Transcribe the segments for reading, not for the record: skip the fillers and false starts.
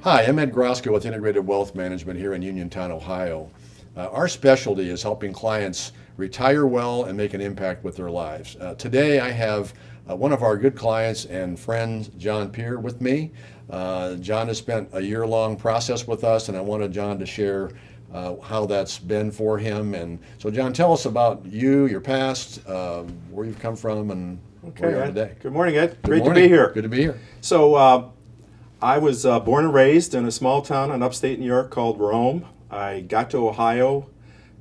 Hi, I'm Ed Grosko with Integrated Wealth Management here in Uniontown, Ohio. Our specialty is helping clients retire well and make an impact with their lives. Today I have one of our good clients and friends, John Peer, with me. John has spent a year-long process with us, and I wanted John to share how that's been for him. And so, John, tell us about you, your past, where you've come from, and where you are today. Good morning, Ed. Good Great morning. to be here. Good to be here. So, I was born and raised in a small town in upstate New York called Rome. I got to Ohio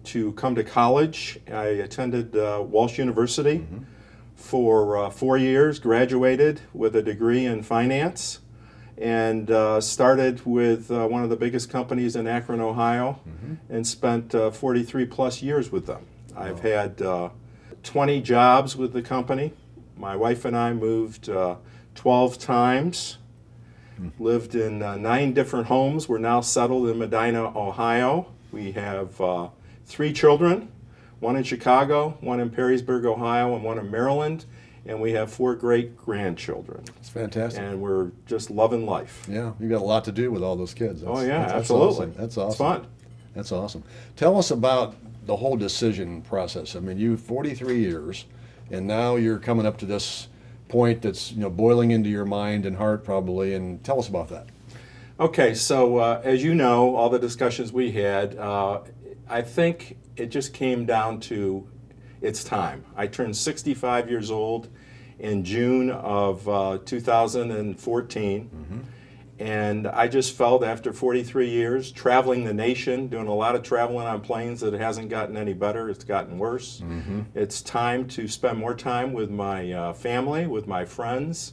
to come to college. I attended Walsh University for 4 years, graduated with a degree in finance, and started with one of the biggest companies in Akron, Ohio, and spent 43 plus years with them. I've had 20 jobs with the company. My wife and I moved 12 times. Lived in 9 different homes. We're now settled in Medina, Ohio. We have 3 children, 1 in Chicago, 1 in Perrysburg, Ohio, and 1 in Maryland. And we have 4 great grandchildren. That's fantastic. And we're just loving life. Yeah, you got a lot to do with all those kids. Absolutely. That's awesome. It's fun. That's awesome. Tell us about the whole decision process. I mean, you 43 years, and now you're coming up to this point that's boiling into your mind and heart probably, and tell us about that. Okay, so as you know, all the discussions we had, I think it just came down to it's time. I turned 65 years old in June of 2014, and I just felt after 43 years traveling the nation, doing a lot of traveling on planes, that it hasn't gotten any better, it's gotten worse. It's time to spend more time with my family, with my friends,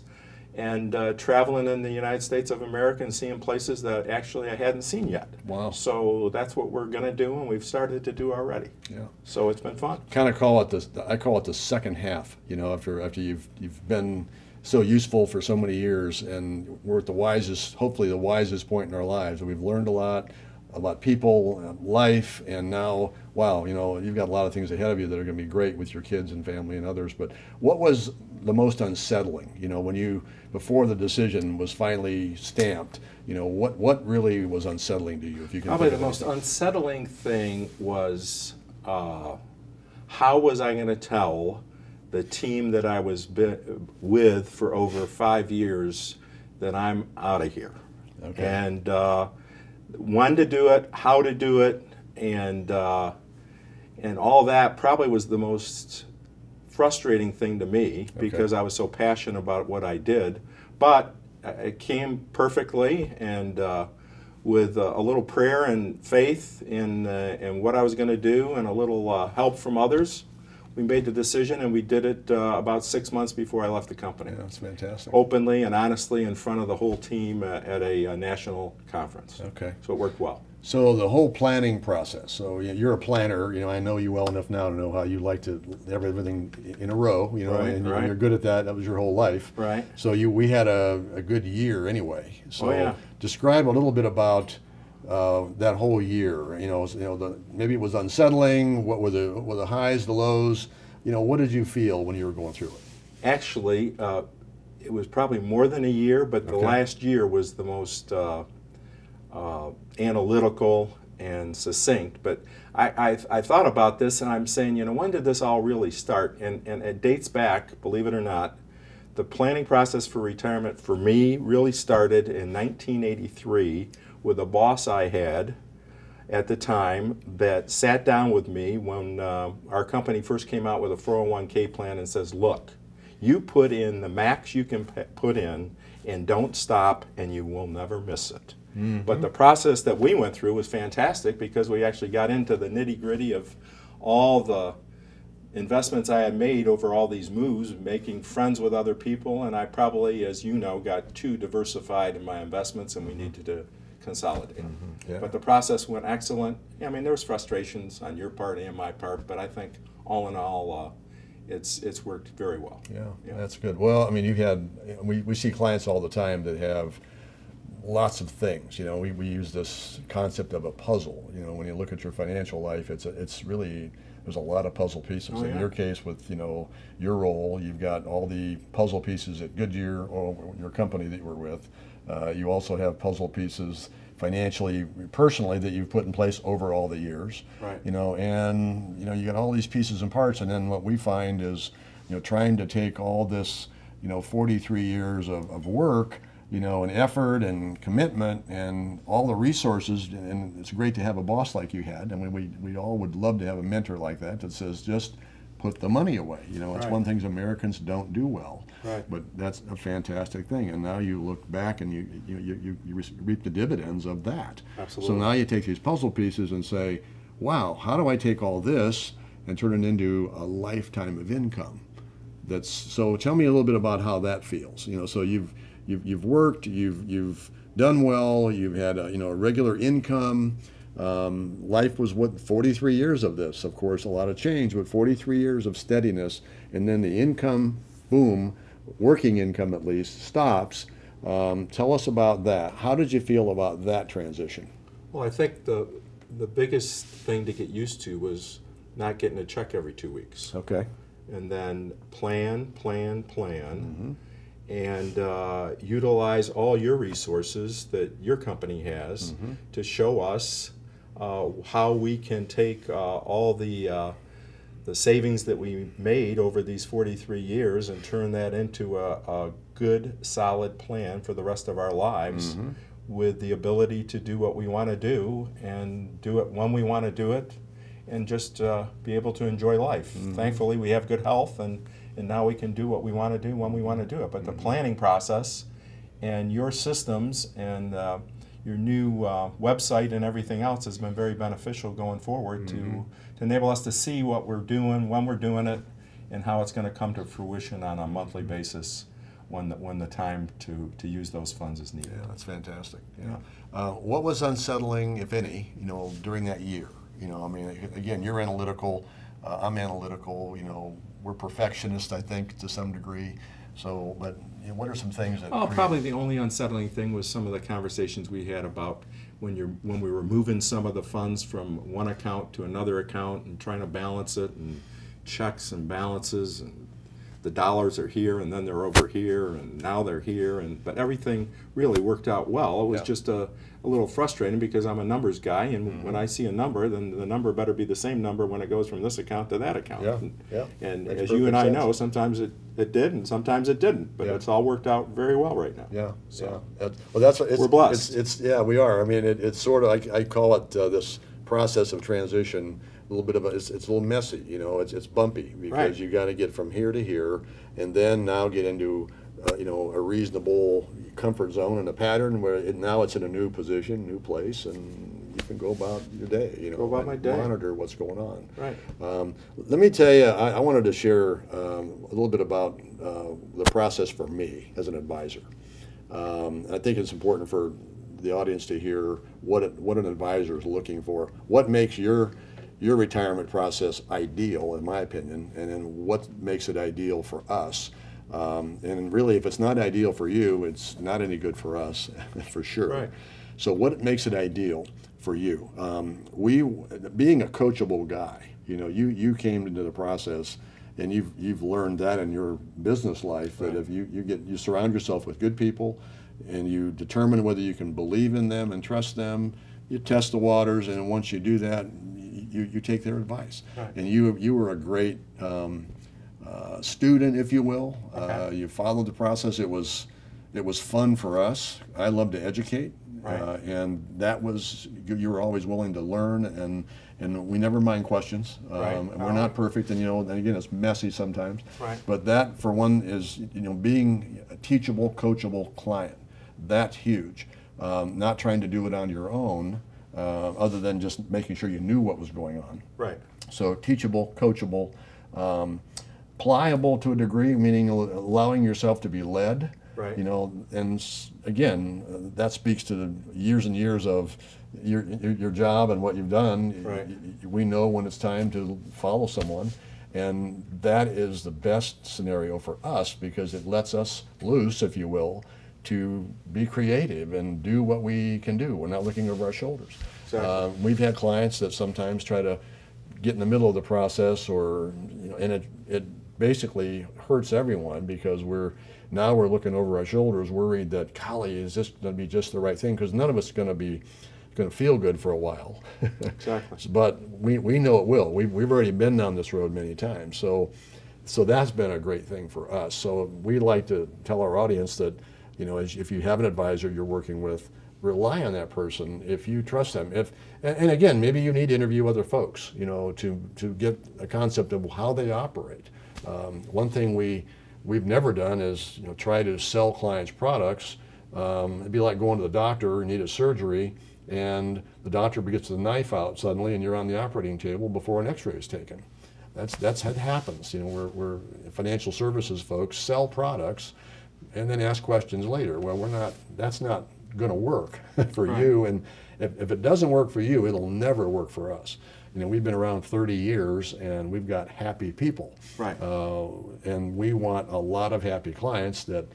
and traveling in the United States of America and seeing places that actually I hadn't seen yet. Wow. So that's what we're going to do, and we've started to do already. Yeah. So it's been fun. Kind of call it this, I call it the second half, after you've been so useful for so many years, and we're at the wisest, hopefully the wisest point in our lives. We've learned a lot about people, life, and now, wow, you've got a lot of things ahead of you that are going to be great with your kids and family and others. But what was the most unsettling, when before the decision was finally stamped, what really was unsettling to you? If you can. Probably the most unsettling thing was how was I going to tell the team that I was with for over 5 years that I'm out of here. Okay. And when to do it, how to do it, and all that probably was the most frustrating thing to me, because I was so passionate about what I did. But it came perfectly, and with a little prayer and faith in what I was going to do, and a little help from others, we made the decision, and we did it about 6 months before I left the company. Yeah, that's fantastic. Openly and honestly in front of the whole team at a national conference. Okay. So it worked well. So the whole planning process. So you're a planner. I know you well enough now to know how you like to have everything in a row. And you're good at that. That was your whole life. Right. So we had a good year anyway. So describe a little bit about that whole year. Maybe it was unsettling. What were the highs, the lows? What did you feel when you were going through it? Actually, it was probably more than a year, but the last year was the most analytical and succinct. But I thought about this, and I'm saying, when did this all really start? And it dates back, believe it or not. The planning process for retirement for me really started in 1983 with a boss I had at the time that sat down with me when our company first came out with a 401k plan and says, look, you put in the max you can put in and don't stop, and you will never miss it. But the process that we went through was fantastic, because we actually got into the nitty-gritty of all the investments I had made over all these moves, making friends with other people, and I probably, as you know, got too diversified in my investments, and we needed to consolidate. But the process went excellent. I mean, there was frustrations on your part and my part, but I think all in all, it's worked very well. Yeah, that's good. Well, I mean, we see clients all the time that have lots of things. We use this concept of a puzzle. When you look at your financial life, it's really there's a lot of puzzle pieces. Oh, In yeah. your case, with your role, you've got all the puzzle pieces at Goodyear or your company that you were with. You also have puzzle pieces financially, personally, that you've put in place over all the years. Right. And you got all these pieces and parts, and then what we find is trying to take all this 43 years of work, and effort and commitment and all the resources, and it's great to have a boss like you had. I mean, we all would love to have a mentor like that says just put the money away. It's Right. one thing Americans don't do well. Right. But that's a fantastic thing, and now you look back and you reap the dividends of that. Absolutely. So now you take these puzzle pieces and say, wow, how do I take all this and turn it into a lifetime of income? So tell me a little bit about how that feels. So you've worked, you've done well, you've had a regular income. Life was 43 years of this, of course, a lot of change, but 43 years of steadiness, and then the income, boom, working income at least, stops. Tell us about that. How did you feel about that transition? Well, I think the biggest thing to get used to was not getting a check every 2 weeks. Okay. And then plan, and utilize all your resources that your company has to show us how we can take all the savings that we made over these 43 years and turn that into a good, solid plan for the rest of our lives, with the ability to do what we want to do and do it when we want to do it, and just be able to enjoy life. Thankfully, we have good health, and now we can do what we want to do when we want to do it. But the planning process and your systems and your new website and everything else has been very beneficial going forward to enable us to see what we're doing, when we're doing it, and how it's going to come to fruition on a monthly basis when the time to use those funds is needed. Yeah, that's fantastic. Yeah. What was unsettling, if any, during that year? I mean, again, you're analytical, I'm analytical, we're perfectionists, I think, to some degree. So, but what are some things that... Oh, probably the only unsettling thing was some of the conversations we had about when we were moving some of the funds from one account to another account and trying to balance it, and checks and balances, and the dollars are here and then they're over here and now they're here, but everything really worked out well. It was just a little frustrating because I'm a numbers guy, and when I see a number, then the number better be the same number when it goes from this account to that account. And Makes as you and I perfect know, sense. sometimes it did and sometimes it didn't, but it's all worked out very well right now. Yeah, So well, that's what we're blessed. It's we are. I mean, it's sort of, I call it this process of transition. A little bit of it's a little messy. It's bumpy because Right. you got to get from here to here, and then now get into a reasonable comfort zone and a pattern where now it's in a new position, new place, and you can go about your day. Go about my day. Monitor what's going on. Right. Let me tell you, I wanted to share a little bit about the process for me as an advisor. I think it's important for the audience to hear what an advisor is looking for, what makes your retirement process ideal, in my opinion, and then what makes it ideal for us. And really, if it's not ideal for you, it's not any good for us, for sure. Right. So what makes it ideal for you? Being a coachable guy, you came into the process, and you've learned that in your business life, that if you surround yourself with good people, and you determine whether you can believe in them and trust them, you test the waters, and once you do that, you take their advice. Right. And you were a great student, if you will. Okay. You followed the process. It was fun for us. I love to educate, Right. and that was, you were always willing to learn, and we never mind questions. Right. And we're not perfect, and and again, it's messy sometimes. Right. But that, for one, is being a teachable, coachable client. That's huge. Not trying to do it on your own, other than just making sure you knew what was going on. Right. So teachable, coachable, pliable to a degree, meaning allowing yourself to be led. Right. And again, that speaks to the years and years of your job and what you've done. Right. We know when it's time to follow someone, and that is the best scenario for us because it lets us loose, if you will, to be creative and do what we can do. We're not looking over our shoulders. Exactly. We've had clients that sometimes try to get in the middle of the process, or and it basically hurts everyone, because we're looking over our shoulders, worried that, golly, is this going to be just the right thing? Because none of us going to feel good for a while. Exactly. But we know it will. We've already been down this road many times. So that's been a great thing for us. So we like to tell our audience that, if you have an advisor you're working with, rely on that person if you trust them. And again, maybe you need to interview other folks, to get a concept of how they operate. One thing we've never done is try to sell clients products. It'd be like going to the doctor and need a surgery, and the doctor gets the knife out suddenly, and you're on the operating table before an X-ray is taken. That happens. We're financial services folks, sell products, and then ask questions later. Well, that's not going to work for Right. you, and if it doesn't work for you, it'll never work for us. We've been around 30 years, and we've got happy people. Right. And we want a lot of happy clients that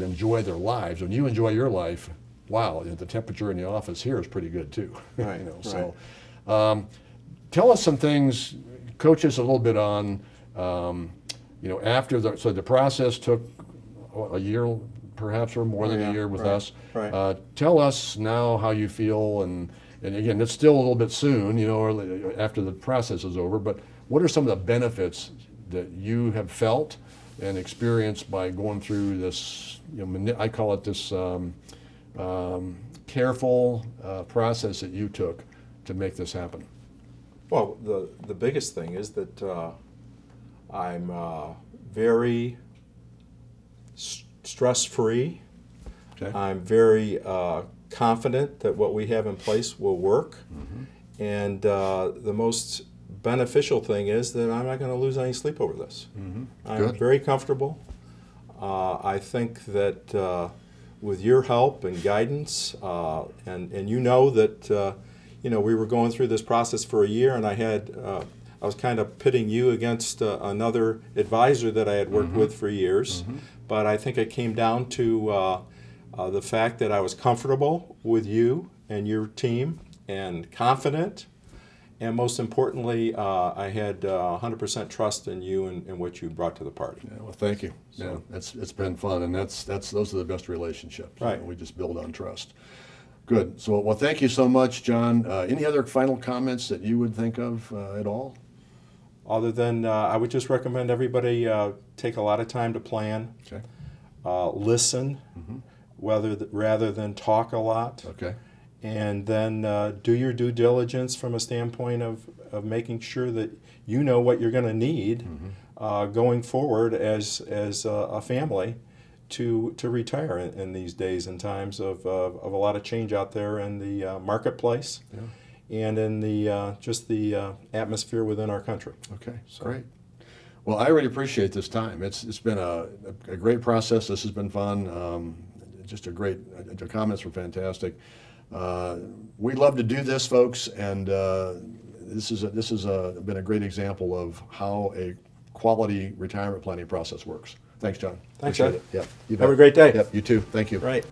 enjoy their lives. When you enjoy your life, wow, the temperature in the office here is pretty good too. Right. So tell us some things, coach us a little bit on, after the process took a year, perhaps, or more than a year with us. Right. Tell us now how you feel, and again, it's still a little bit soon, or after the process is over, but what are some of the benefits that you have felt and experienced by going through this, I call it this careful process that you took to make this happen? Well, the biggest thing is that I'm very stress-free. Okay. I'm very confident that what we have in place will work. Mm-hmm. And the most beneficial thing is that I'm not going to lose any sleep over this. Mm-hmm. I'm Good. very comfortable. I think that with your help and guidance, and that we were going through this process for a year, and I was kind of pitting you against another advisor that I had worked Mm-hmm. with for years. Mm-hmm. But I think it came down to the fact that I was comfortable with you and your team, and confident, and most importantly, I had 100% trust in you and what you brought to the party. Yeah, well, thank you. So- Yeah, it's been fun, and those are the best relationships. Right. We just build on trust. Good. So, well, thank you so much, John. Any other final comments that you would think of at all? Other than I would just recommend everybody take a lot of time to plan, Okay. listen, Mm-hmm. rather than talk a lot, Okay. and then do your due diligence from a standpoint of making sure that you know what you're going to need going forward as a family to retire in these days and times of a lot of change out there in the marketplace. Yeah. And in the just the atmosphere within our country. Okay. So- Great. Well, I really appreciate this time. It's been a great process. This has been fun. Just the comments were fantastic. We love to do this, folks, and this has been a great example of how a quality retirement planning process works. Thanks, John. Thanks, Appreciate Ed. it. Yep. You Have a bet. great day. Yep. You too. Thank you. Right.